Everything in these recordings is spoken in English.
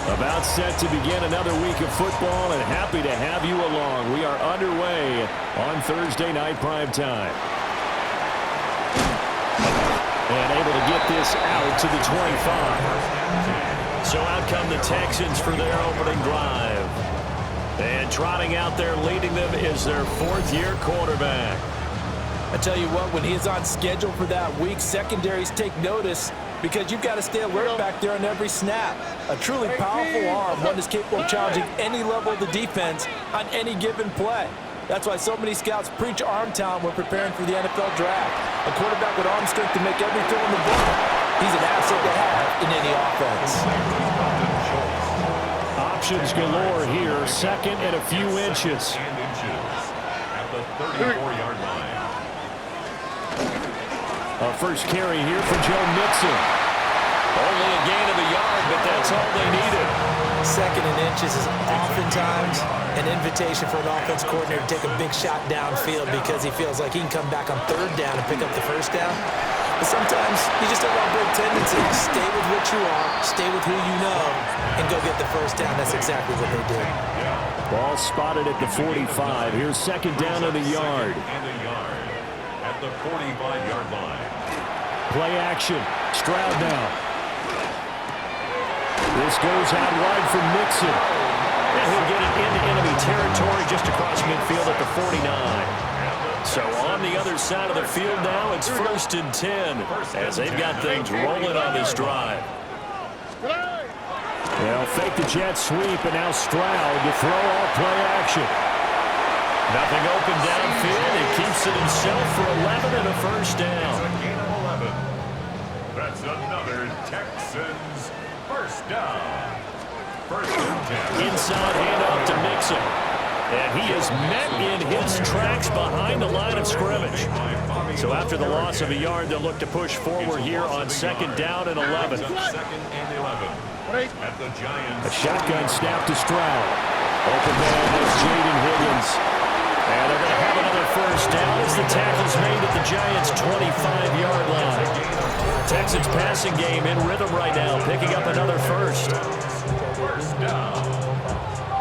About set to begin another week of football, and happy to have you along. We are underway on Thursday night prime time. And able to get this out to the 25. So out come the Texans for their opening drive. And trotting out there leading them is their fourth-year quarterback. I tell you what, when he's on schedule for that week, secondaries take notice because you've got to stay alert back there on every snap. A truly powerful arm, one that's capable of challenging any level of the defense on any given play. That's why so many scouts preach arm talent when preparing for the NFL draft. A quarterback with arm strength to make every throw in the book. He's an asset to have in any offense. Options galore here, second and a few inches. At the 34-yard line. First carry here for Joe Mixon. Only a gain of a yard, but that's all they needed. Second and inches is oftentimes an invitation for an offense coordinator to take a big shot downfield because he feels like he can come back on third down and pick up the first down. But sometimes you just have a big tendency to stay with what you are, stay with who you know, and go get the first down. That's exactly what they did. Ball spotted at the 45. Here's second down and a yard. At the 45-yard line. Play action. Stroud now. This goes out wide for Mixon. And he'll get it into enemy territory just across midfield at the 49. So on the other side of the field now, it's 1st and 10 as they've got things rolling on this drive. They'll fake the jet sweep, and now Stroud to throw off play action. Nothing open downfield. He keeps it himself for 11 and a first down. That's another Texans first down. 1st and 10. Inside handoff to Mixon. And he is met in his tracks behind the line of scrimmage. So after the loss of a yard, they'll look to push forward here on 2nd down and 11. 2nd and 11. At the Giants. A shotgun snap to Stroud. Open man is Jaden Higgins. And they're going to have another first down as the tackle's made at the Giants' 25-yard line. Texans passing game in rhythm right now, picking up another first. First down.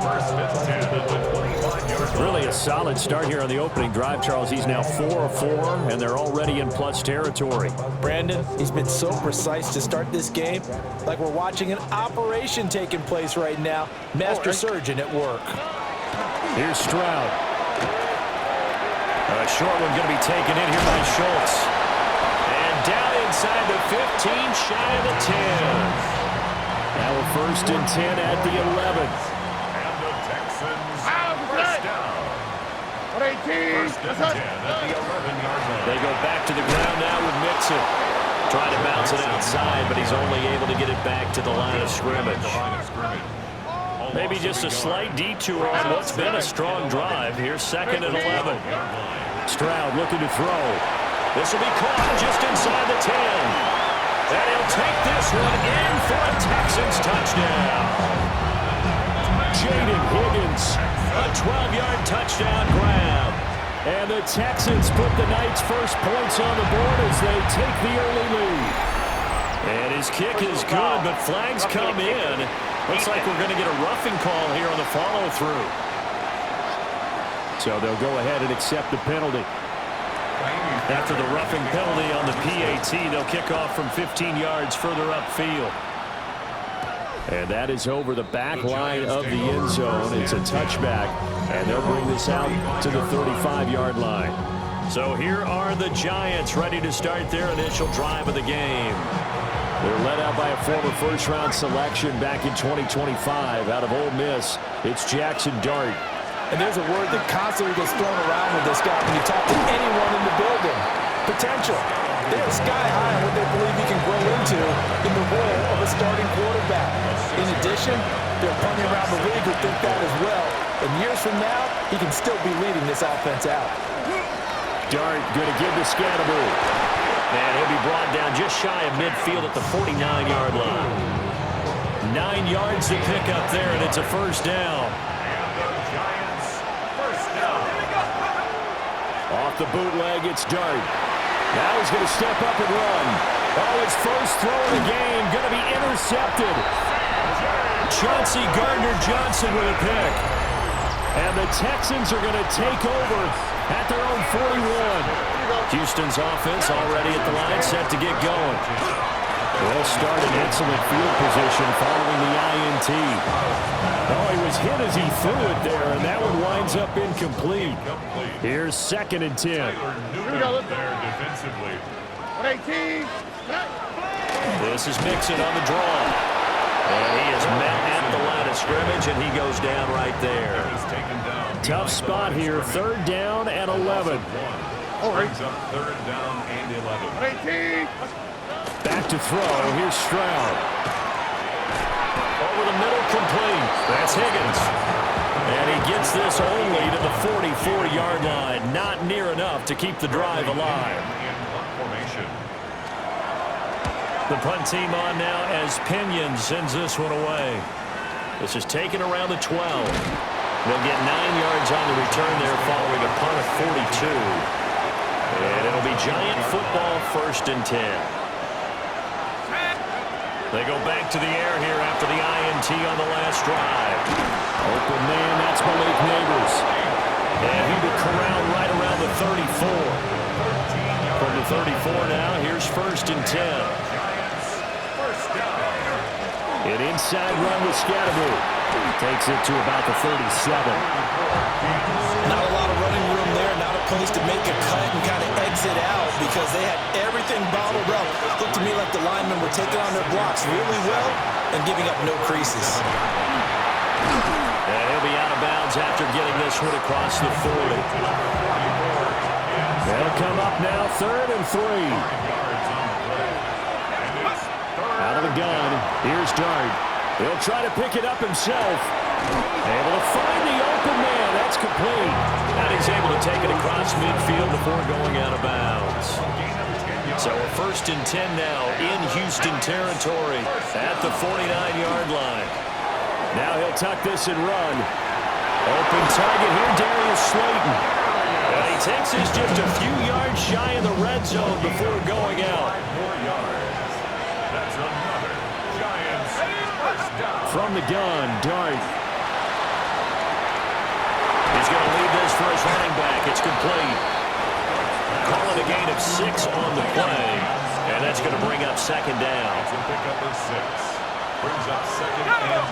1st and 10 at the 25-yard line. Really a solid start here on the opening drive, Charles. He's now 4 of 4, and they're already in plus territory. Brandon, he's been so precise to start this game, like we're watching an operation taking place right now. Master surgeon at work. Here's Stroud. A short one going to be taken in here by Schultz. And down inside the 15, shy of the 10. Now a 1st and 10 at the 11. And the Texans first down. 1st and 10 at the 11-yard line. They go back to the ground now with Mixon. Trying to bounce it outside, but he's only able to get it back to the line of scrimmage. Maybe just a slight detour on what's been a strong drive. Here's 2nd and 11. Stroud looking to throw. This will be caught just inside the 10. And he'll take this one in for a Texans touchdown. Jaden Higgins, a 12-yard touchdown grab. And the Texans put the Knights' first points on the board as they take the early lead. And his kick is good, but flags come in. Looks like we're going to get a roughing call here on the follow-through. So they'll go ahead and accept the penalty. After the roughing penalty on the PAT, they'll kick off from 15 yards further upfield. And that is over the back line of the end zone. It's a touchback, and they'll bring this out to the 35-yard line. So here are the Giants ready to start their initial drive of the game. They're led out by a former first-round selection back in 2025 out of Ole Miss. It's Jackson Dart. And there's a word that constantly gets thrown around with this guy when you talk to anyone in the building. Potential. They're sky high on what they believe he can grow into in the role of a starting quarterback. In addition, there are plenty around the league who think that as well. And years from now, he can still be leading this offense out. Dart going to give the Scatterbury. And he'll be brought down just shy of midfield at the 49-yard line. 9 yards to pick up there, and it's a first down. Off the bootleg, it's Dart. Now he's going to step up and run. Oh, his first throw of the game going to be intercepted. Chauncey Gardner-Johnson with a pick. And the Texans are going to take over at their own 41. Houston's offense already at the line, set to get going. They'll start in excellent field position following the INT. Oh, he was hit as he threw it there, and that one winds up incomplete. Here's 2nd and 10. There defensively. 118. This is Mixon on the draw. And he is met at the line of scrimmage, and he goes down right there. Tough spot here. 3rd down and 11. Brings up 3rd down and 11. 118. Back to throw. Here's Stroud. Over the middle, complete. That's Higgins. And he gets this only to the 44-yard line. Not near enough to keep the drive alive. The punt team on now as Pinion sends this one away. This is taken around the 12. They'll get 9 yards on the return there following a punt of 42. And it'll be Giant football, 1st and 10. They go back to the air here after the INT on the last drive. Open man, that's Malik Neighbors. And he will corral right around the 34. From the 34 now, here's 1st and 10. An inside run with Scatterby. Takes it to about the 37. Not a lot of running room there, not a place to make a cut and kind of exit out because they had everything bottled up. Looked to me like the linemen were taking on their blocks really well and giving up no creases. And he'll be out of bounds after getting this one across the 40. They'll come up now, 3rd and 3. Out of the gun, here's Dart. He'll try to pick it up himself. Able to find the open man. That's complete. And he's able to take it across midfield before going out of bounds. So a 1st and 10 now in Houston territory at the 49-yard line. Now he'll tuck this and run. Open target here, Darius Slayton. And he takes this just a few yards shy of the red zone before going out. That's another Giants first down. From the gun, Dart. He's going to lead this for his running back. It's complete. Calling a gain of 6 on the play. And that's going to bring up 2nd down. Pick up his 6. Brings up 2nd and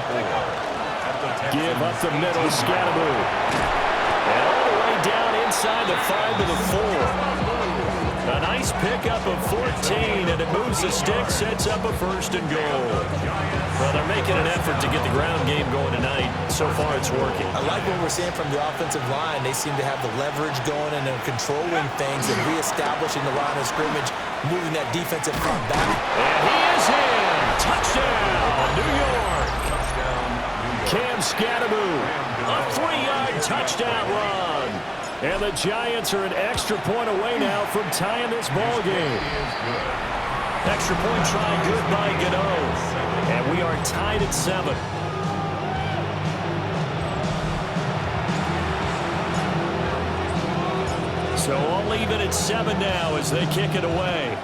4. Give up the middle, Scatterby. And all the way down inside the 5 to the 4. A nice pickup of 14, and it moves the stick, sets up a 1st and goal. Well, they're making an effort to get the ground game going tonight. So far, it's working. I like what we're seeing from the offensive line. They seem to have the leverage going and they're controlling things and reestablishing the line of scrimmage, moving that defensive front back. And he is in. Touchdown, New York. Cam Scatterby, a 3-yard touchdown run. And the Giants are an extra point away now from tying this ball game. Extra point try good by Gano. And we are tied at 7. So all even at 7 now as they kick it away.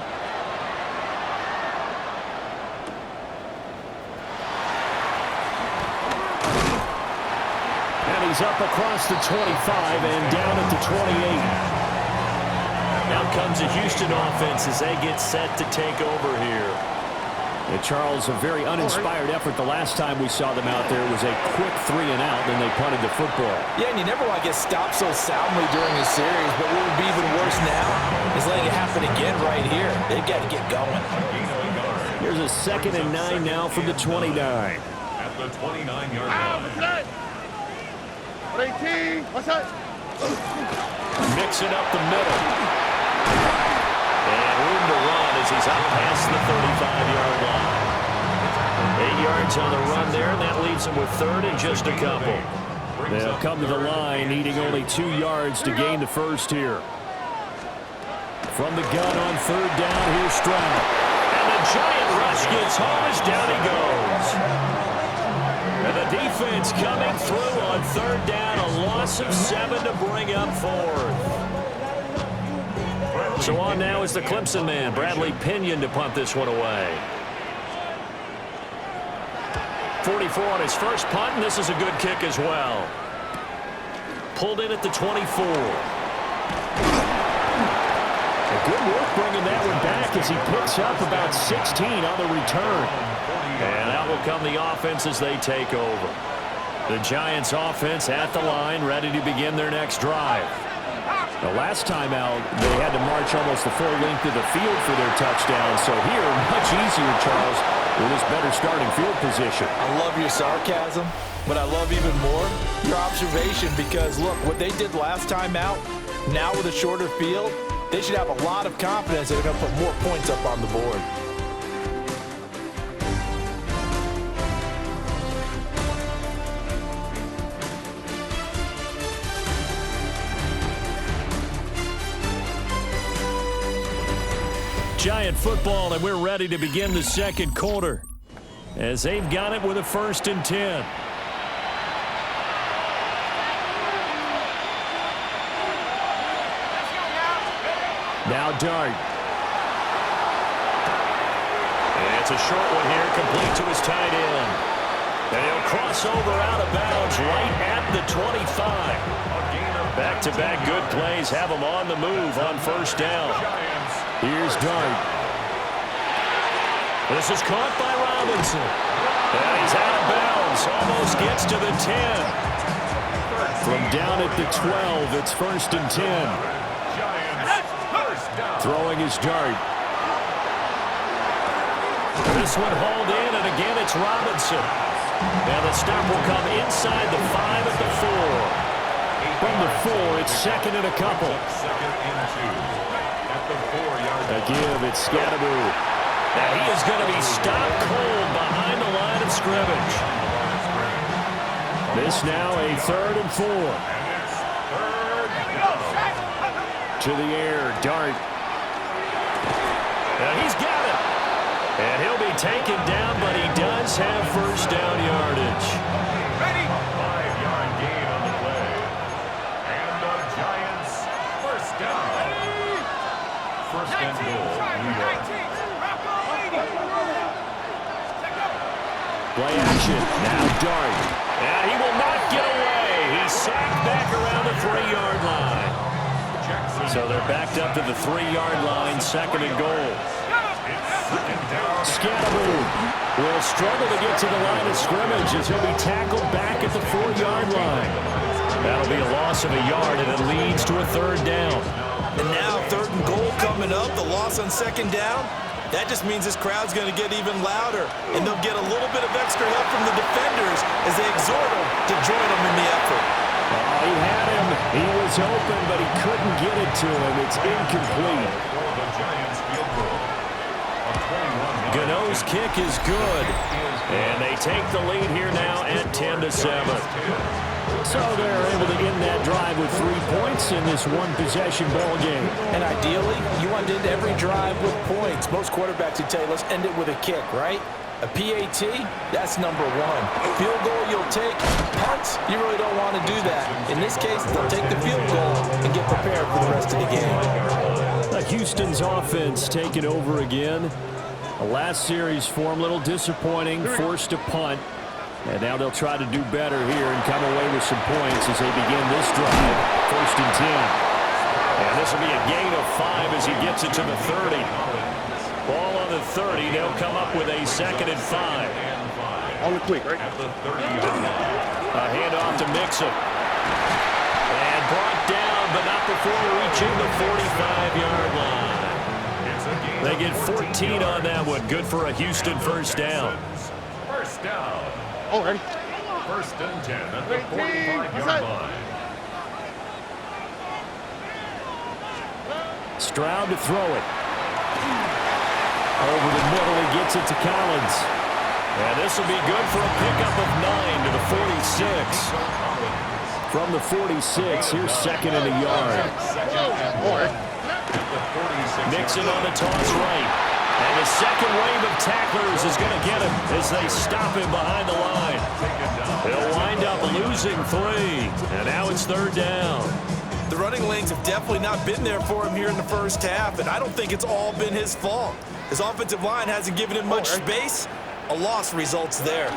He's up across the 25 and down at the 28. Now comes the Houston offense as they get set to take over here. And Charles, a very uninspired effort the last time we saw them out there was a quick 3 and out, then they punted the football. Yeah, and you never want to get stopped so soundly during a series, but what would be even worse now is letting it happen again right here. They've got to get going. Here's a 2nd and 9 now from the 29. At the 29-yard line. 18. What's that? Mixing up the middle. And room to run as he's out past the 35-yard line. 8 yards on the run there, and that leaves him with 3rd and just a couple. They'll come to the line, needing only 2 yards to gain the 1st here. From the gun on 3rd down, here's Stroud. And the giant rush gets home as down he goes. And the defense coming through on 3rd down, a loss of 7 to bring up 4th. So on now is the Clemson man, Bradley Pinion, to punt this one away. 44 on his first punt, and this is a good kick as well. Pulled in at the 24. Good work bringing that one back as he picks up about 16 on the return. And out will come the offense as they take over. The Giants offense at the line, ready to begin their next drive. The last time out, they had to march almost the full length of the field for their touchdown. So here, much easier, Charles, with this better starting field position. I love your sarcasm, but I love even more your observation because, look, what they did last time out, now with a shorter field, they should have a lot of confidence they're going to put more points up on the board. Giant football, and we're ready to begin the second quarter as they've got it with a 1st and 10. Now Dart. And it's a short one here, complete to his tight end. And he'll cross over out of bounds right at the 25. Back-to-back good plays have him on the move on 1st down. Here's Dart. This is caught by Robinson. And he's out of bounds. Almost gets to the 10. From down at the 12, it's 1st and 10. Throwing his Dart. This one hauled in, and again it's Robinson. Now the stop will come inside the 5 at the 4. From the 4, it's 2nd and a couple. A give, it's Scatteroo. Now he is going to be stopped cold behind the line of scrimmage. This now a 3rd and 4. To the air, Dart. Now he's got it. And he'll be taken down, but he does have 1st down yardage. 5-yard gain on the play. And the Giants, 1st down. 1st and goal, New York. Play action. Now Dart. And he will not get away. He's sacked back around the 3-yard line. So they're backed up to the 3-yard line, 2nd and goal. Scatteroo will struggle to get to the line of scrimmage as he'll be tackled back at the 4-yard line. That'll be a loss of a yard, and it leads to a 3rd down. And now 3rd and goal coming up, the loss on 2nd down. That just means this crowd's going to get even louder, and they'll get a little bit of extra help from the defenders as they exhort them to join them in the effort. He had him. He was open, but he couldn't get it to him. It's incomplete. Gano's kick is good. And they take the lead here now at 10-7. So they're able to end that drive with 3 points in this one-possession ball game. And ideally, you want to end every drive with points. Most quarterbacks would tell you, let's end it with a kick, right? A PAT, that's number 1. Field goal you'll take. Punts, you really don't want to do that. In this case, they'll take the field goal and get prepared for the rest of the game. Houston's offense taking over again. The last series for them, a little disappointing, forced to punt. And now they'll try to do better here and come away with some points as they begin this drive. 1st and 10. And this will be a gain of 5 as he gets it to the 30. Ball on the 30. They'll come up with a 2nd and 5. On the quick, right? A handoff to Mixon. And brought down, but not before reaching the 45-yard line. They get 14 on that one. Good for a Houston 1st down. 1st down. Oh, ready? 1st and 10 at the 45-yard line. Stroud to throw it. Over the middle, he gets it to Collins. And this will be good for a pickup of 9 to the 46. From the 46, here's 2nd and a yard. Mixon on the toss right. And the second wave of tacklers is going to get him as they stop him behind the line. He'll wind up losing 3. And now it's 3rd down. The running lanes have definitely not been there for him here in the first half, and I don't think it's all been his fault. His offensive line hasn't given him much space. A loss results there.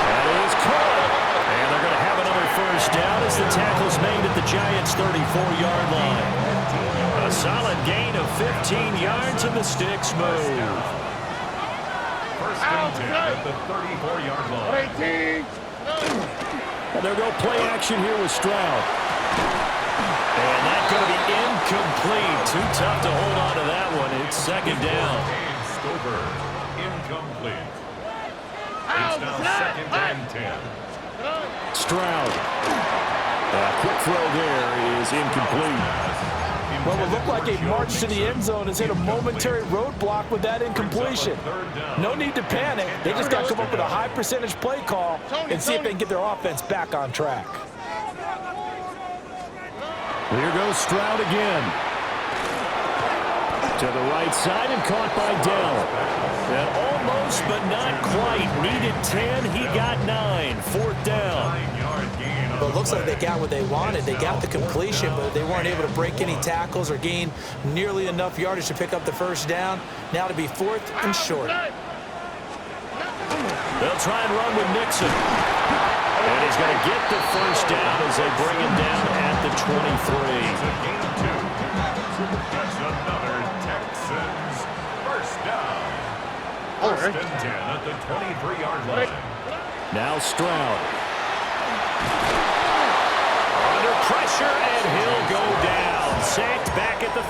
That is caught. And they're going to have another first down as the tackle's made at the Giants' 34-yard line. A solid gain of 15 yards and the sticks move. First and 10 at the 34-yard line. 18. And they'll go play action here with Stroud. And that's going to be incomplete. Too tough to hold on to that one. It's second down. Stover, incomplete. It's now second and 10. Stroud. Quick throw there is incomplete. Well, it looked like a march to the end zone has hit a momentary roadblock with that incompletion. No need to panic. They just got to come up with a high percentage play call and see if they can get their offense back on track. Here goes Stroud again. To the right side and caught by Dell. And almost but not quite. Needed 10. He got 9. Fourth down. Well, it looks like they got what they wanted. They got the completion, but they weren't able to break any tackles or gain nearly enough yardage to pick up the first down. Now to be fourth and short. They'll try and run with Nixon. And he's going to get the first down as they bring him down at the 23. That's another Texans first down. First and 10 at the 23-yard line. Now Stroud. Under pressure, and he'll go down. Sacked back at the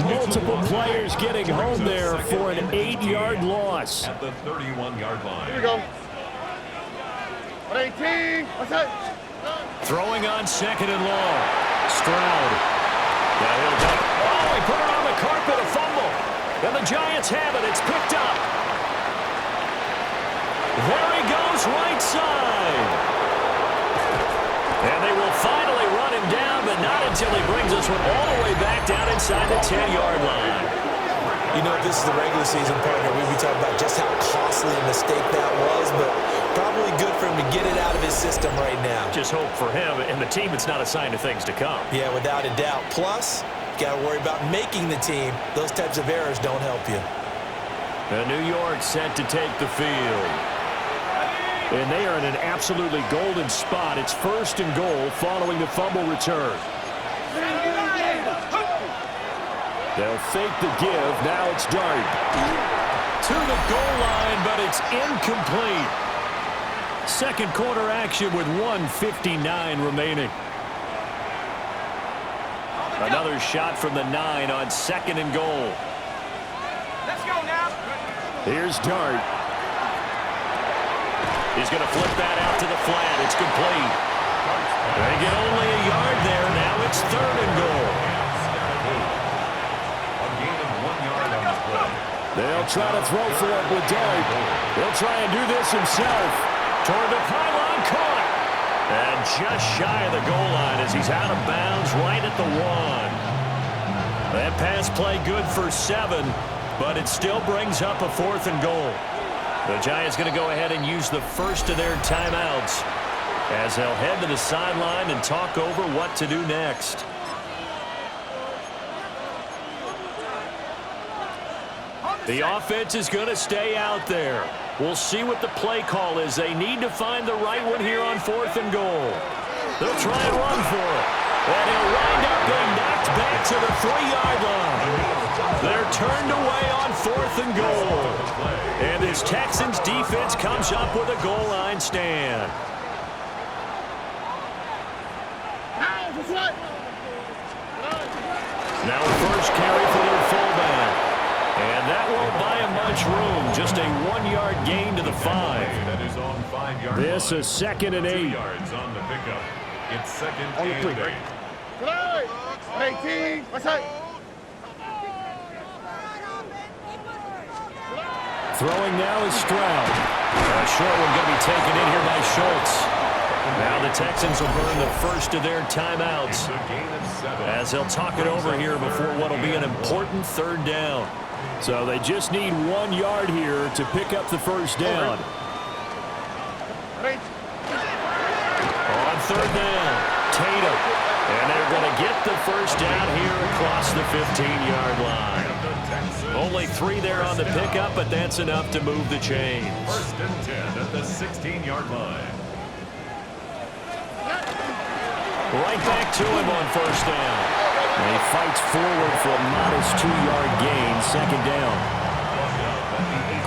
31. Multiple players getting home there for an 8-yard loss. At the 31-yard line. Here we go. 18. What's that? Throwing on second and long. Stroud. Now he'll go. Oh, he put it on the carpet, a fumble. And the Giants have it. It's picked up. There he goes, right side. And they will finally run him down, but not until he brings us one all the way back down inside the 10-yard line. You know, this is the regular season partner. We'll be talking about just how costly a mistake that was, but probably good for him to get it out of his system right now. Just hope for him and the team it's not a sign of things to come. Yeah, without a doubt. Plus, got to worry about making the team. Those types of errors don't help you. And New York set to take the field. And they are in an absolutely golden spot. It's first and goal following the fumble return. They'll fake the give. Now it's Dart. To the goal line, but it's incomplete. Second quarter action with 1:59 remaining. Another shot from the 9 on second and goal. Let's go now. Here's Dart. He's going to flip that out to the flat. It's complete. They get only a yard there. Now it's third and goal. A gain of 1 yard on the play. They'll try to throw for it with Dart. He'll try and do this himself. Toward the pylon, caught. And just shy of the goal line as he's out of bounds right at the 1. That pass play good for 7, but it still brings up a fourth and goal. The Giants going to go ahead and use the first of their timeouts as they'll head to the sideline and talk over what to do next. The offense is going to stay out there. We'll see what the play call is. They need to find the right one here on fourth and goal. They'll try and run for it. And he'll wind up being knocked back to the 3-yard line. They're turned away on fourth and goal. And this Texans defense comes up with a goal line stand. Now first carry for their fullback. And that won't buy him much room. Just a 1-yard gain to the 5. That is on 5-yard line. This is second and 8. 2 yards on the pickup. It's second On the and quick, 8. right? 18. What's that? Throwing now is Stroud. A short one going to be taken in here by Schultz. Now the Texans will burn the first of their timeouts It's a gain of 7. as they'll talk it over here before what will be an important third down. So they just need 1 yard here to pick up the first down. On third down, Tatum. And they're going to get the first down here across the 15-yard line. only 3 there on the pickup, but that's enough to move the chains. 1st and 10 at the 16-yard line. Right back to him on 1st down. And he fights forward for a modest 2-yard gain, 2nd down.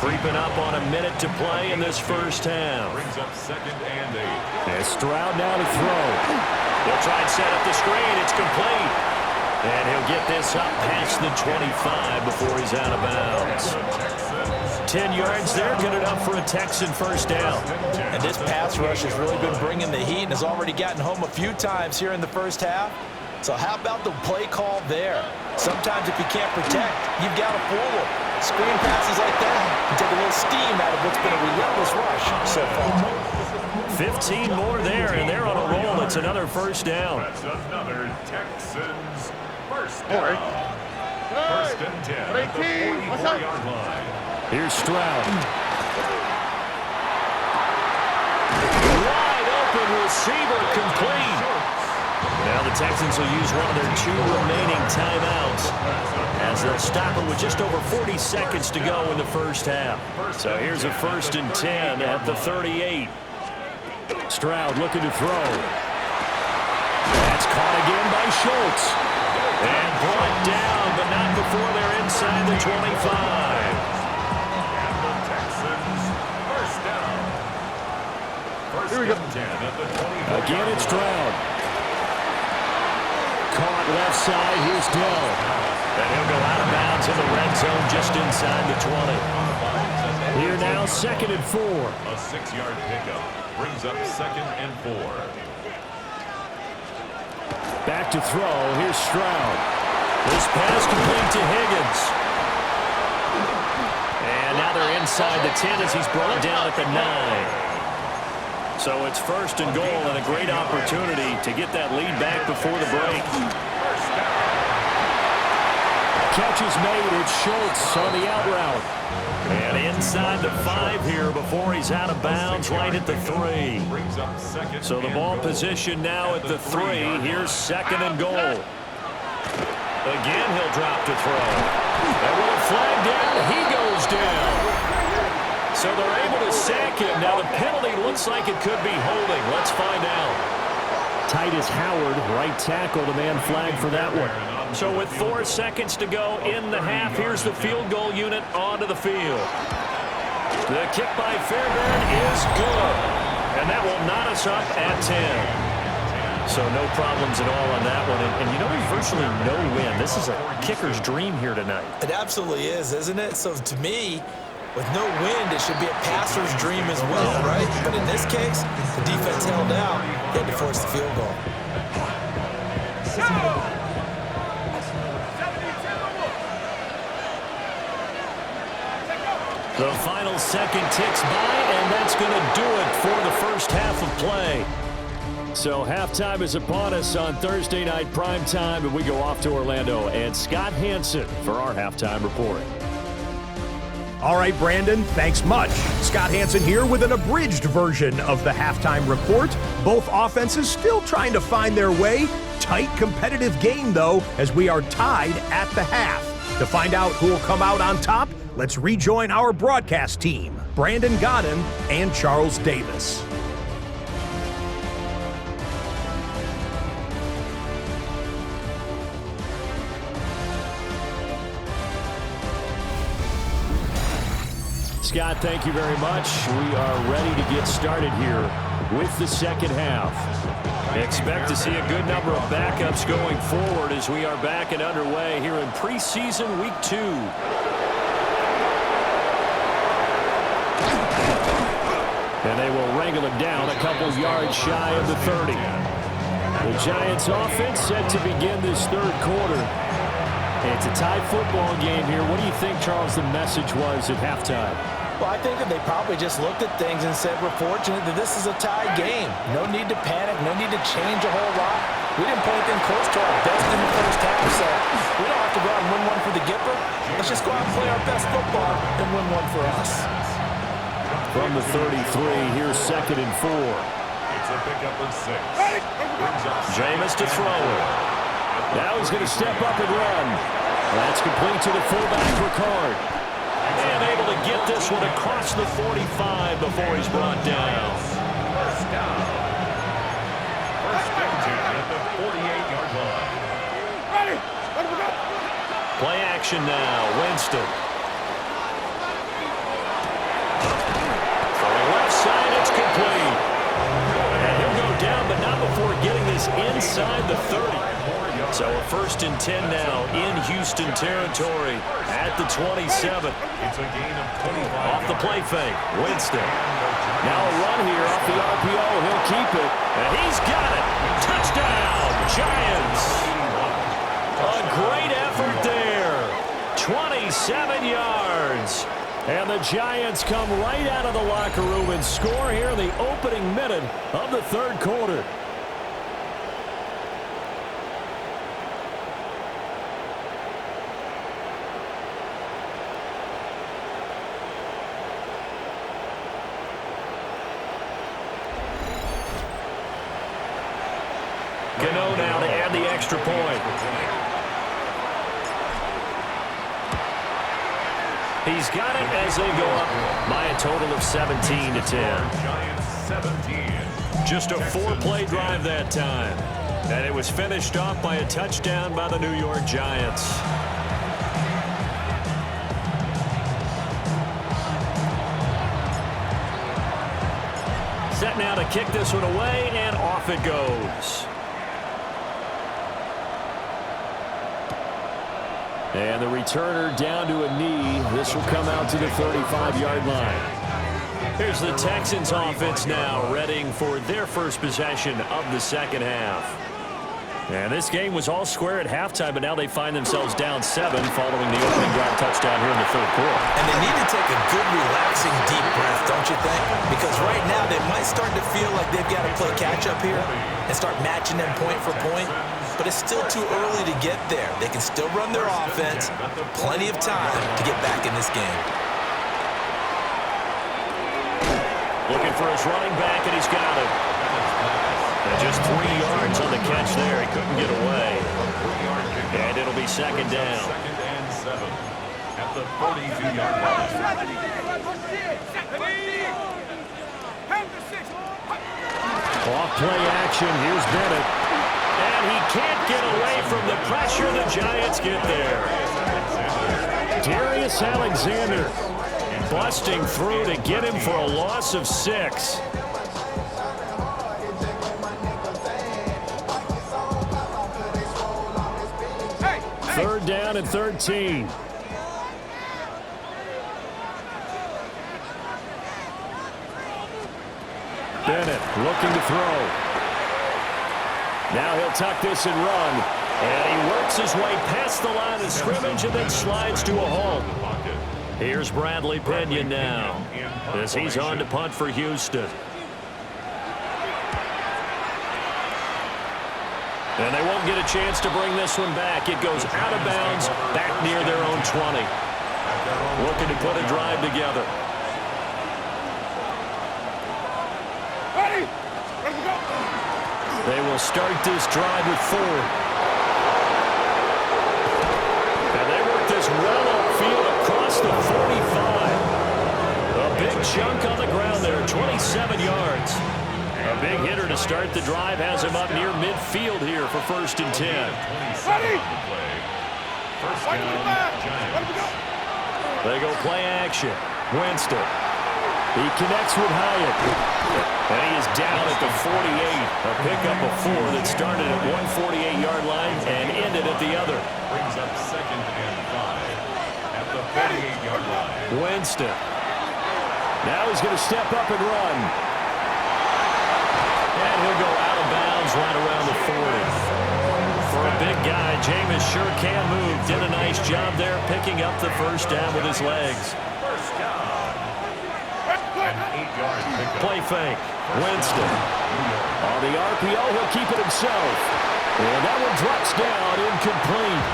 Creeping up on a minute to play in this 1st half. Brings up 2nd and 8. And Stroud now to throw. They'll try and set up the screen. It's complete. And he'll get this up past the 25 before he's out of bounds. 10 yards there, good enough for a Texan 1st down. And this pass rush has really been bringing the heat and has already gotten home a few times here in the 1st half. So how about the play call there? Sometimes if you can't protect, you've got to fool them. Screen passes like that can take a little steam out of what's been a relentless rush so far. 15 more there, and they're on a roll. It's another 1st down. That's another Texans 1st down. 1st and 10 at the 44-yard line. Here's Stroud. Wide open receiver complete. Now the Texans will use one of their 2 remaining timeouts as they'll stop it with just over 40 seconds to go in the 1st half. So here's a 1st and 10 at the 38. Stroud looking to throw. That's caught again by Schultz. And brought down, but not before they're inside the 25. And the Texans 1st down. 1st and 10 at the 24. Again, it's Stroud. Caught left side. Here's Dell. And he'll go out of bounds in the red zone just inside the 20. Here now, 2nd and 4. A 6-yard pickup brings up 2nd and 4. Back to throw. Here's Stroud. This pass complete to Higgins. And now they're inside the 10 as he's brought down at the 9. So it's 1st and goal and a great opportunity to get that lead back before the break. Catch is made. It's Schultz on the out route. And inside the 5 here before he's out of bounds right at the 3. So the ball position now at the 3. Here's 2nd and goal. Again, he'll drop to throw. And with a flag down, he goes down. So they're able to sack him. Now the penalty looks like it could be holding. Let's find out. Titus Howard, right tackle, the man flagged for that one. So with 4 seconds to go in the half, here's the field goal unit onto the field. The kick by Fairbairn is good. And that will knot us up at 10. So no problems at all on that one. And you know, there's virtually no win. This is a kicker's dream here tonight. It absolutely is, isn't it? So to me, with no wind, it should be a passer's dream as well, right? But in this case, the defense held out. They had to force the field goal. The final second ticks by, and that's going to do it for the 1st half of play. So halftime is upon us on Thursday night primetime, and we go off to Orlando. And Scott Hansen for our halftime report. All right, Brandon, thanks much. Scott Hansen here with an abridged version of the halftime report. Both offenses still trying to find their way. Tight, competitive game, though, as we are tied at the half. To find out who will come out on top, let's rejoin our broadcast team, Brandon Godden and Charles Davis. Scott, thank you very much. We are ready to get started here with the 2nd half. Expect to see a good number of backups going forward as we are back and underway here in preseason week 2. And they will wrangle it down a couple yards shy of the 30. The Giants offense set to begin this 3rd quarter. It's a tie football game here. What do you think, Charles, the message was at halftime? Well, I think that they probably just looked at things and said, we're fortunate that this is a tie game. No need to panic, no need to change a whole lot. We didn't play anything close to our best in the 1st half, so we don't have to go out and win one for the Gipper. Let's just go out and play our best football and win one for us. From the 33, here's 2nd and 4. It's a pickup of 6. Jameis to throw. Now he's going to step up and run. That's complete to the fullback, Ricard. And able to get this one across the 45 before he's brought down. First down. First and 10 at the 48-yard line. Ready. Let him go. Play action now. Winston. From the left side, it's complete. And he'll go down, but not before getting this inside the 30. So a first and 10 now in Houston territory at the 27. It's a gain of 25. Off the play fake, Winston. Now a run here off the RPO. He'll keep it, and he's got it. Touchdown, Giants. A great effort there. 27 yards. And the Giants come right out of the locker room and score here in the opening minute of the third quarter. Gano now to add the extra point. He's got it as they go up by a total of 17 to 10. Giants 17. Just a 4-play drive that time. And it was finished off by a touchdown by the New York Giants. Set now to kick this one away, and off it goes. And the returner down to a knee. This will come out to the 35-yard line. Here's the Texans offense now, readying for their first possession of the second half. And this game was all square at halftime, but now they find themselves down 7 following the opening drive touchdown here in the third quarter. And they need to take a good, relaxing, deep breath, don't you think? Because right now they might start to feel like they've got to play catch-up here and start matching them point for point. But it's still too early to get there. They can still run their offense. Plenty of time to get back in this game. Looking for his running back, and he's got it. And just 3 yards on the catch there. He couldn't get away. And it'll be second down. Second and 7 at the 42-yard line. Off play action. Here's Bennett. And he can't get away from the pressure. The Giants get there. Darius Alexander busting through to get him for a loss of 6. Third down and 13. Bennett looking to throw. Now he'll tuck this and run. And he works his way past the line of scrimmage and then slides to a halt. Here's Bradley Pinion now as he's on to punt for Houston. And they won't get a chance to bring this one back. It goes out of bounds back near their own 20. Looking to put a drive together. Ready. Let him go. They will start this drive with 4. And they work this well upfield across the 45. A big chunk on the ground there, 27 yards. A big hitter to start the drive has him up near midfield here for first and 10. Ready. First Let him down, go. Giants. They go play action. Winston. He connects with Hyatt. And he is down at the 48. A pickup of 4 that started at one 48-yard line and ended at the other. Brings up second and 5 at the 48-yard line. Winston. Now he's going to step up and run. And he'll go out of bounds right around the 40. For a big guy, Jameis sure can move. Did a nice job there picking up the first down with his legs. First down. An 8-yard pickup. Play fake. Winston. On the RPO, he'll keep it himself. And that one drops down, incomplete.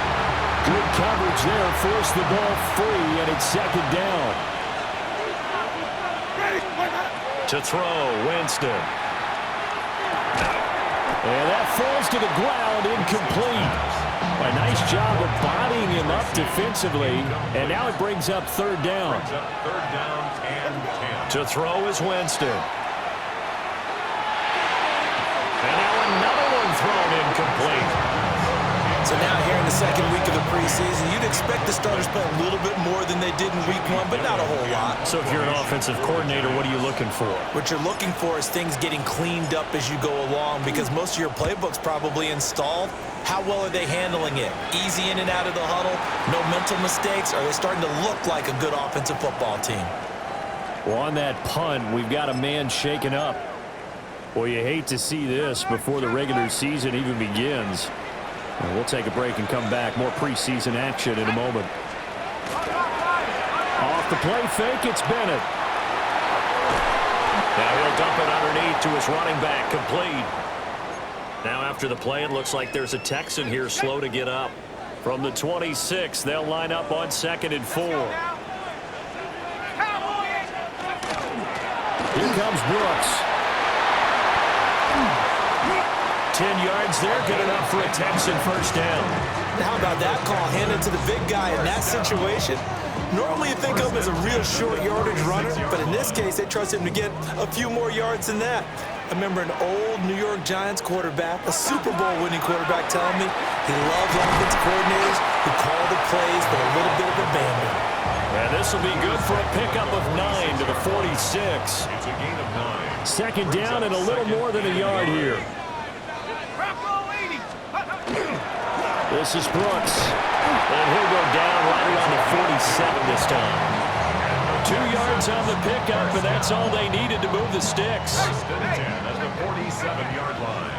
Good coverage there, forced the ball free, and it's second down. To throw, Winston. And that falls to the ground, incomplete. A nice job of bodying him up defensively, and now it brings up third down. Third down and 10. To throw is Winston. And now another one thrown incomplete. So now here in the second week of the preseason, you'd expect the starters play a little bit more than they did in week one, but not a whole lot. So if you're an offensive coordinator, what are you looking for? What you're looking for is things getting cleaned up as you go along, because most of your playbook's probably installed. How well are they handling it? Easy in and out of the huddle, no mental mistakes? Are they starting to look like a good offensive football team? Well, on that punt, we've got a man shaken up. Well, you hate to see this before the regular season even begins. And we'll take a break and come back. More preseason action in a moment. Off the play fake, it's Bennett. Now he'll dump it underneath to his running back, complete. Now after the play, it looks like there's a Texan here slow to get up. From the 26, they'll line up on 2nd and 4. Here comes Brooks. 10 yards there, good enough for a Texan first down. How about that call? Handed to the big guy in that situation. Normally you think of him as a real short yardage runner, but in this case they trust him to get a few more yards than that. I remember an old New York Giants quarterback, a Super Bowl winning quarterback, telling me he loved offensive coordinators who call the plays with a little bit of abandon. And this will be good for a pickup of 9 to the 46. It's a gain of 9. Second down and a little more than a yard here. This is Brooks. And he'll go down right around the 47 this time. 2 yards on the pickup, and that's all they needed to move the sticks. First and 10 at the 47-yard line.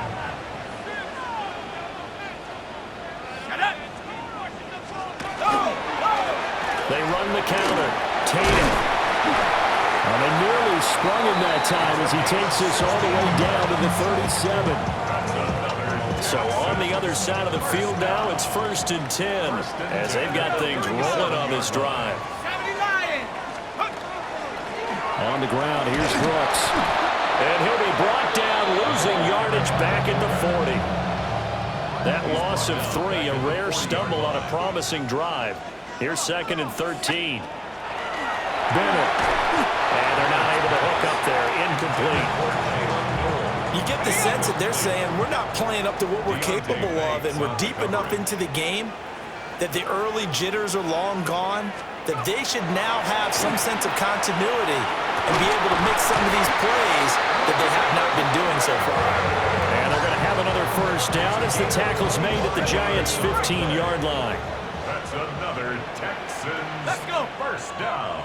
They run the counter. Tatum. And they nearly sprung him that time as he takes this all the way down to the 37. So on the other side of the field now, it's 1st and 10 as they've got things rolling on this drive. On the ground, here's Brooks. And he'll be brought down, losing yardage back at the 40. That loss of 3, a rare stumble on a promising drive. Here's 2nd and 13. Bennett. And they're not able to hook up there. Incomplete. You get the sense that they're saying we're not playing up to what we're capable of, and we're deep enough into the game that the early jitters are long gone, that they should now have some sense of continuity and be able to make some of these plays that they have not been doing so far. And they're going to have another first down as the tackle's made at the Giants' 15-yard line. That's another Texans. Let's go. First down.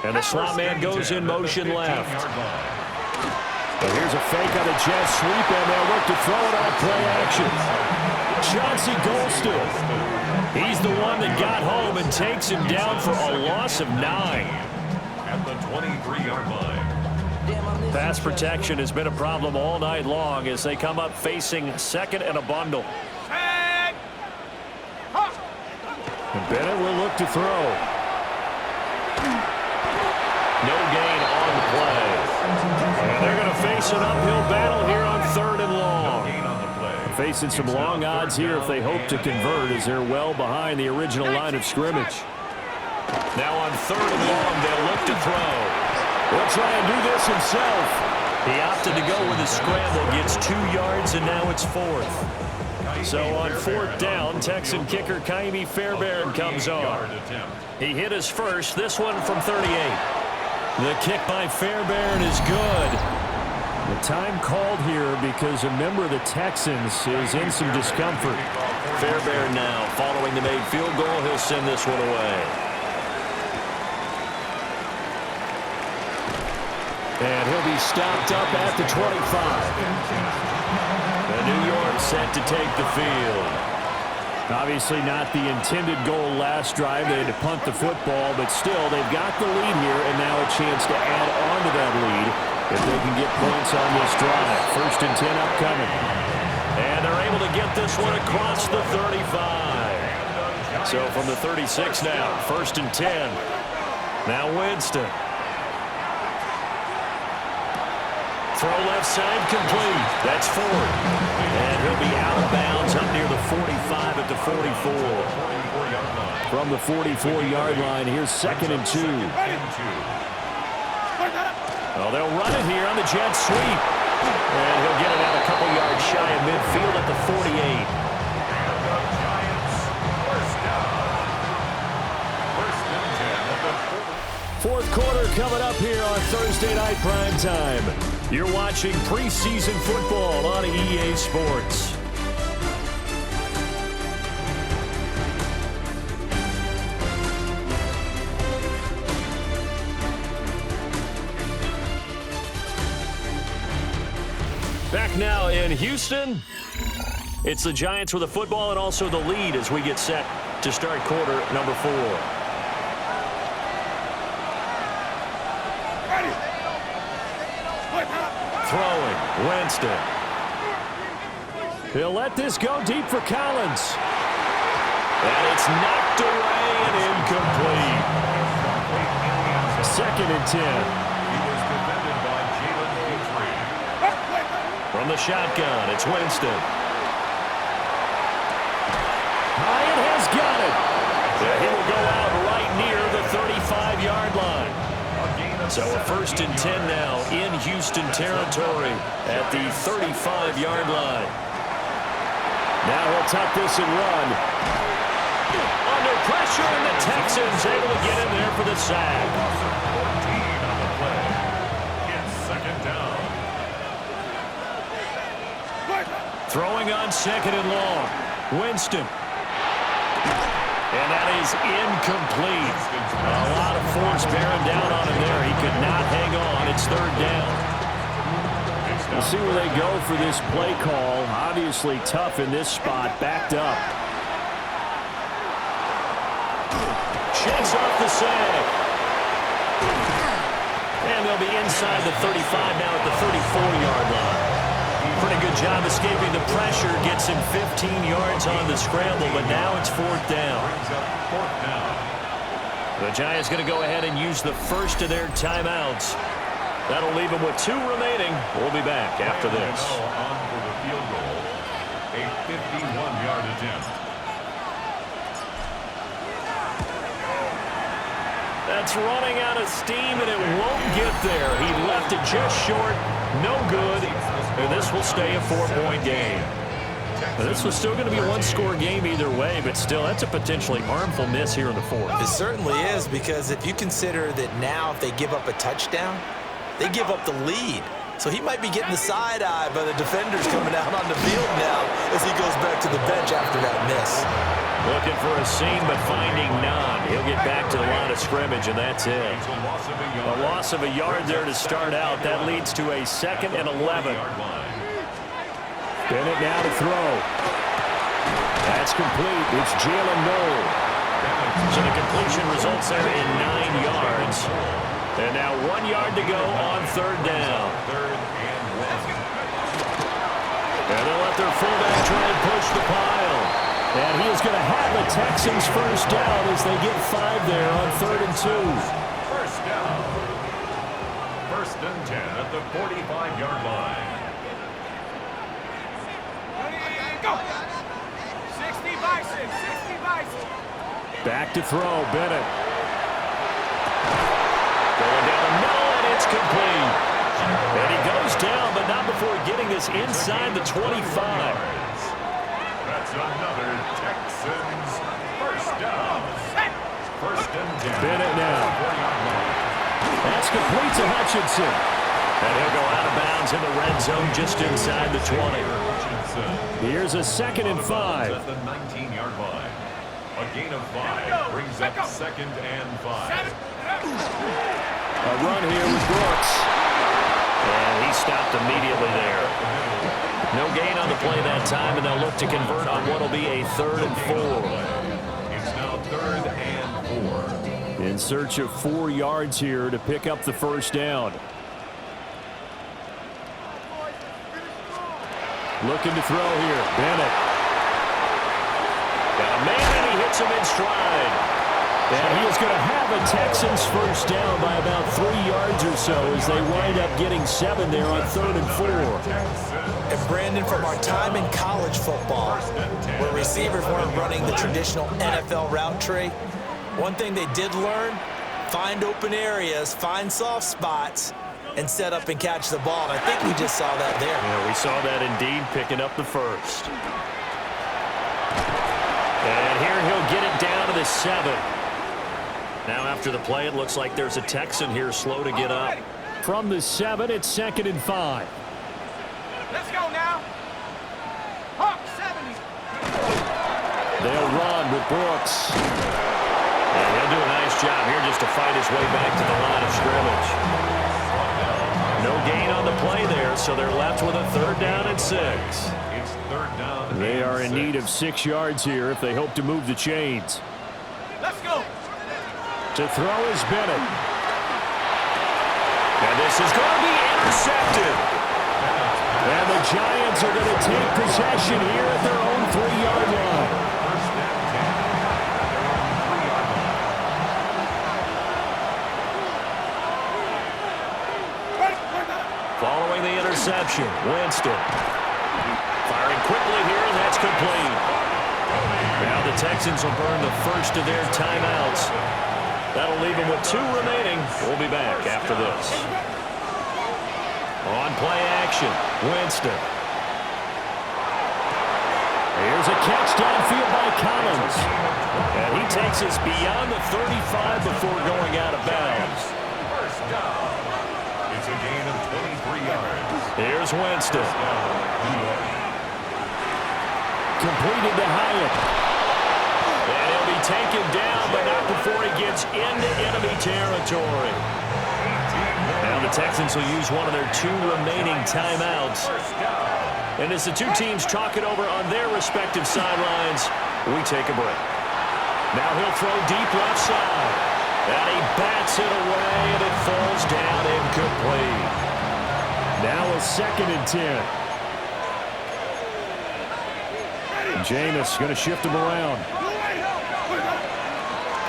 And the slot man goes in motion left. 15-yard line. And here's a fake on a jet sweep, and they'll look to throw it on play action. Chauncey Golston. He's the one that got home and takes him down for a loss of 9. At the 23-yard line. Pass protection has been a problem all night long as they come up facing 2nd and a bundle. And Bennett will look to throw. No gain on the play. And they're going to face an uphill battle here on 3rd and long. Gain on the play. Facing some long odds here if they hope to convert as they're well behind the original line of scrimmage. Now on 3rd and long, they'll look to throw. He'll try and do this himself. He opted to go with a scramble, gets 2 yards, and now it's 4th. So on 4th down, Texan kicker Kaimi Fairbairn comes on. He hit his first, this one from 38. The kick by Fairbairn is good. The time called here because a member of the Texans is in some discomfort. Fairbairn now, following the made field goal, he'll send this one away. And he'll be stopped up at the 25. New York set to take the field. Obviously not the intended goal last drive. They had to punt the football, but still they've got the lead here and now a chance to add on to that lead if they can get points on this drive. 1st and 10 upcoming. And they're able to get this one across the 35. So from the 36 now, 1st and 10. Now Winston. Throw left side complete. That's Ford. And he'll be out of bounds up near the 45 at the 44. From the 44-yard line, here's 2nd and 2. Oh, they'll run it here on the jet sweep. And he'll get it out a couple yards shy of midfield at the 48. And the Giants first down. First and 10 at the 40. Fourth quarter coming up here on Thursday Night Primetime. You're watching preseason football on EA Sports. Back now in Houston. It's the Giants with the football and also the lead as we get set to start quarter number 4. Throwing, Winston. He'll let this go deep for Collins. And it's knocked away and incomplete. 2nd and 10. He was defended by GM2. From the shotgun, it's Winston. Hyatt has got it. Yeah, he will go out right near the 35-yard line. So a 1st and 10 now in Houston territory at the 35-yard line. Now he'll tuck this and run. Under pressure, and the Texans able to get in there for the sack. 14 on the play. It's 2nd down. Throwing on 2nd and long. Winston. And that is incomplete. A lot of force bearing down on him there. He could not hang on. It's 3rd down. We'll see where they go for this play call. Obviously tough in this spot. Backed up. Shakes off the sack. And they'll be inside the 35 now at the 34-yard line. Pretty good job escaping the pressure. Gets him 15 yards on the scramble, but now it's 4th down. The Giants going to go ahead and use the first of their timeouts. That'll leave them with 2 remaining. We'll be back after this. On for the field goal. A 51-yard attempt. That's running out of steam, and it won't get there. He left it just short. No good. And this will stay a 4-point game. Now, this was still going to be a 1-score game either way, but still, that's a potentially harmful miss here in the 4th. It certainly is, because if you consider that now if they give up a touchdown, they give up the lead. So he might be getting the side eye by the defenders coming out on the field now as he goes back to the bench after that miss. Looking for a seam, but finding none. He'll get back to the line of scrimmage, and that's it. A loss of a yard there to start out. That leads to a 2nd and 11. Bennett now to throw. That's complete. It's Jalen Noel. So the completion results there in 9 yards. And now 1 yard to go on 3rd down. And they'll let their fullback try and push the pile. And he is going to have the Texans first down as they get 5 there on 3rd and 2. First down. 1st and 10 at the 45-yard line. Go! 60 Bison, 60 Bison. Back to throw, Bennett. Going down the middle, and it's complete. And he goes down, but not before getting this inside the 25. That's another Texans first down. 1st and 10. Bennett now. That's complete to Hutchinson. And he'll go out of bounds in the red zone just inside the 20. Here's a 2nd and 5. At the 19-yard line. A gain of 5 brings up 2nd and 5. A run here with Brooks. And he stopped immediately there. No gain on the play that time, and they'll look to convert on what will be a 3rd and 4. It's now 3rd and 4. In search of 4 yards here to pick up the first down. Looking to throw here. Bennett. Got a man, and he hits him in stride. And he is going to have a Texans first down by about 3 yards or so as they wind up getting 7 there on 3rd and 4. And Brandon, from our time in college football, where receivers weren't running the traditional NFL route tree, one thing they did learn, find open areas, find soft spots, and set up and catch the ball. And I think we just saw that there. Yeah, we saw that indeed, picking up the first. And here he'll get it down to the 7. Now after the play, it looks like there's a Texan here slow to get up. From the 7, it's 2nd and 5. Let's go now. Hawk 70. They'll run with Brooks. And he'll do a nice job here just to fight his way back to the line of scrimmage. No gain on the play there, so they're left with a 3rd down and 6. It's 3rd down. They are in need of 6 yards here if they hope to move the chains. Let's go. To throw is Bennett. And this is going to be intercepted. And the Giants are going to take possession here at their own 3-yard line. First and 10 at their own 3-yard line. Following the interception, Winston. Firing quickly here, and that's complete. Now the Texans will burn the first of their timeouts. That'll leave them with 2 remaining. We'll be back after this. On play action, Winston. Here's a catch downfield by Collins. And he takes us beyond the 35 before going out of bounds. First down. It's a gain of 23 yards. Here's Winston. New York. Completed to Hyatt. And he'll be taken down, but not before he gets into enemy territory. Now the Texans will use one of their 2 remaining timeouts. And as the 2 teams talk it over on their respective sidelines, we take a break. Now he'll throw deep left side. And he bats it away, and it falls down incomplete. Now a 2nd and 10. Jameis going to shift him around.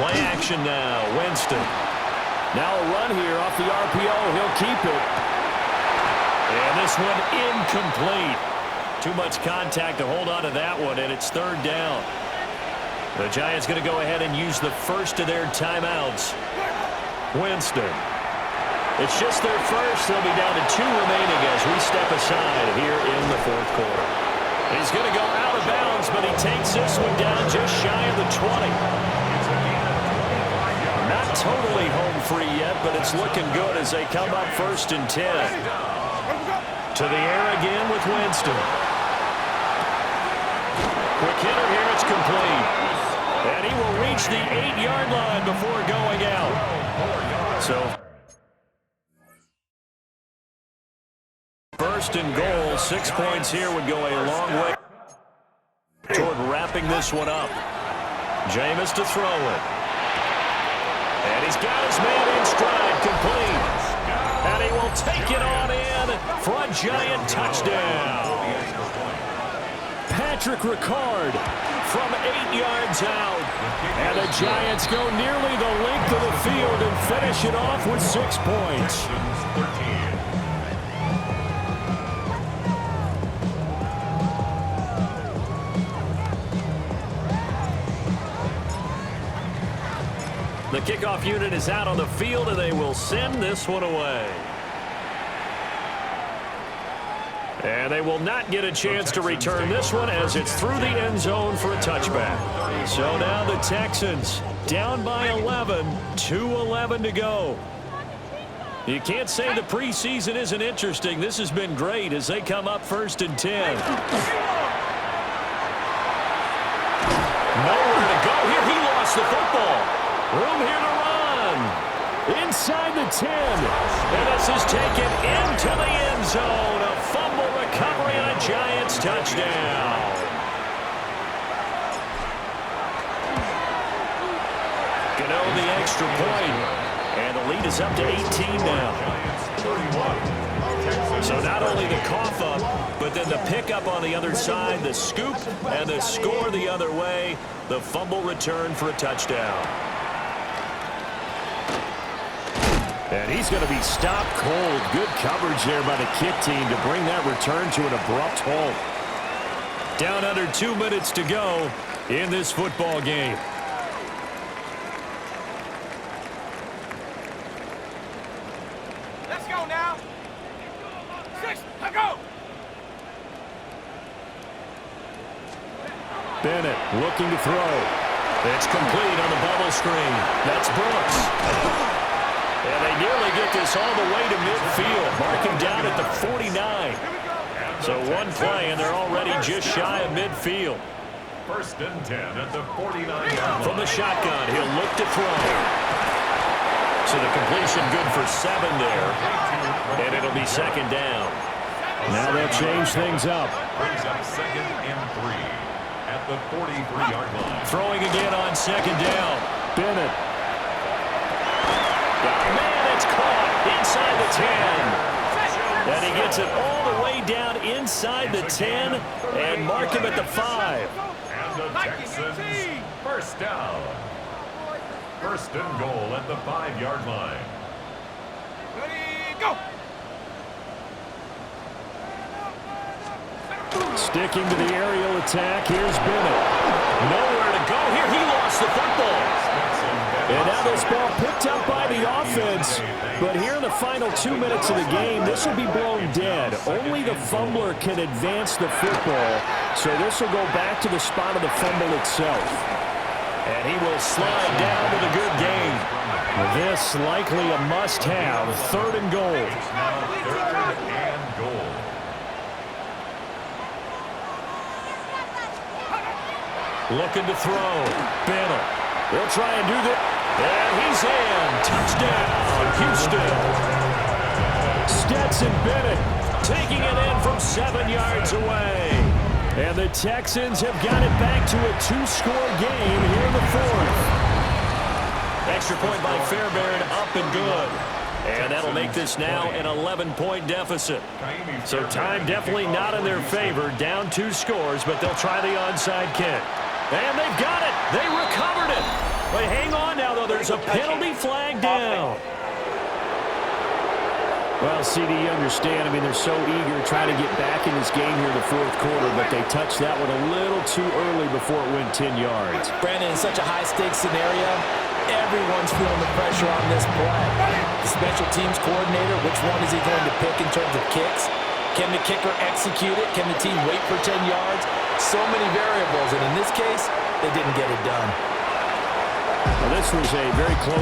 Play action now. Winston. Now a run here off the RPO. He'll keep it. And this one incomplete. Too much contact to hold on to that one, and it's 3rd down. The Giants going to go ahead and use the first of their timeouts. Winston. It's just their first. They'll be down to 2 remaining as we step aside here in the 4th quarter. He's going to go out of bounds, but he takes this one down just shy of the 20. Not totally home free yet, but it's looking good as they come up 1st and 10. To the air again with Winston. Quick hitter here, it's complete. And he will reach the 8-yard line before going out. So 1st and goal, 6 points here would go a long way toward wrapping this one up. Jameis to throw it. And he's got his man in stride, complete. And he will take it on in for a Giant touchdown. Patrick Ricard from 8 yards out. And the Giants go nearly the length of the field and finish it off with 6 points. 13. The kickoff unit is out on the field, and they will send this one away. And they will not get a chance to return this one as it's through the end zone for a touchback. So now the Texans down by 11, 2:11 to go. You can't say the preseason isn't interesting. This has been great as they come up 1st and 10. Nowhere to go here. He lost the football. Room here to run. Inside the 10. And this is taken into the end zone. A fumble recovery and a Giants touchdown. Gano the extra point. And the lead is up to 18 now. So not only the cough up, but then the pickup on the other side, the scoop, and the score the other way. The fumble return for a touchdown. And he's going to be stopped cold. Good coverage there by the kick team to bring that return to an abrupt halt. Down under 2 minutes to go in this football game. Let's go now. 6, let's go. Bennett looking to throw. It's complete on the bubble screen. That's Brooks. And they nearly get this all the way to midfield. Marking down at the 49. So one play, and they're already just shy of midfield. 1st and 10 at the 49-yard line. From the shotgun, he'll look to throw. So the completion good for 7 there. And it'll be 2nd down. Now they'll change things up. Brings up 2nd and 3 at the 43-yard line. Throwing again on 2nd down. Bennett. Man, it's caught inside the 10. And he gets it all the way down inside the 10 and mark him at the 5. And the Texans, 1st down. 1st and goal at the 5-yard line. Ready, go. Sticking to the aerial attack, here's Bennett. Nowhere to go here. He lost the football. And now this ball picked up by the offense. But here in the final 2 minutes of the game, this will be blown dead. Only the fumbler can advance the football. So this will go back to the spot of the fumble itself. And he will slide down with a good gain. This likely a must-have. 3rd and goal. Now 3rd and goal. Looking to throw. Bennett. They'll try and do that. And he's in. Touchdown, Houston. Stetson Bennett taking it in from 7 yards away. And the Texans have got it back to a 2-score game here in the 4th. Extra point by Fairbairn, up and good. And that'll make this now an 11-point deficit. So time definitely not in their favor. Down 2 scores, but they'll try the onside kick. And they've got it. They recovered it. But hang on now, though. There's a penalty flag down. Well, CD, you understand. I mean, they're so eager trying to get back in this game here in the 4th quarter, but they touched that one a little too early before it went 10 yards. Brandon, in such a high-stakes scenario, everyone's feeling the pressure on this play. The special teams coordinator, which one is he going to pick in terms of kicks? Can the kicker execute it? Can the team wait for 10 yards? So many variables, and in this case, they didn't get it done. Well, this was a very close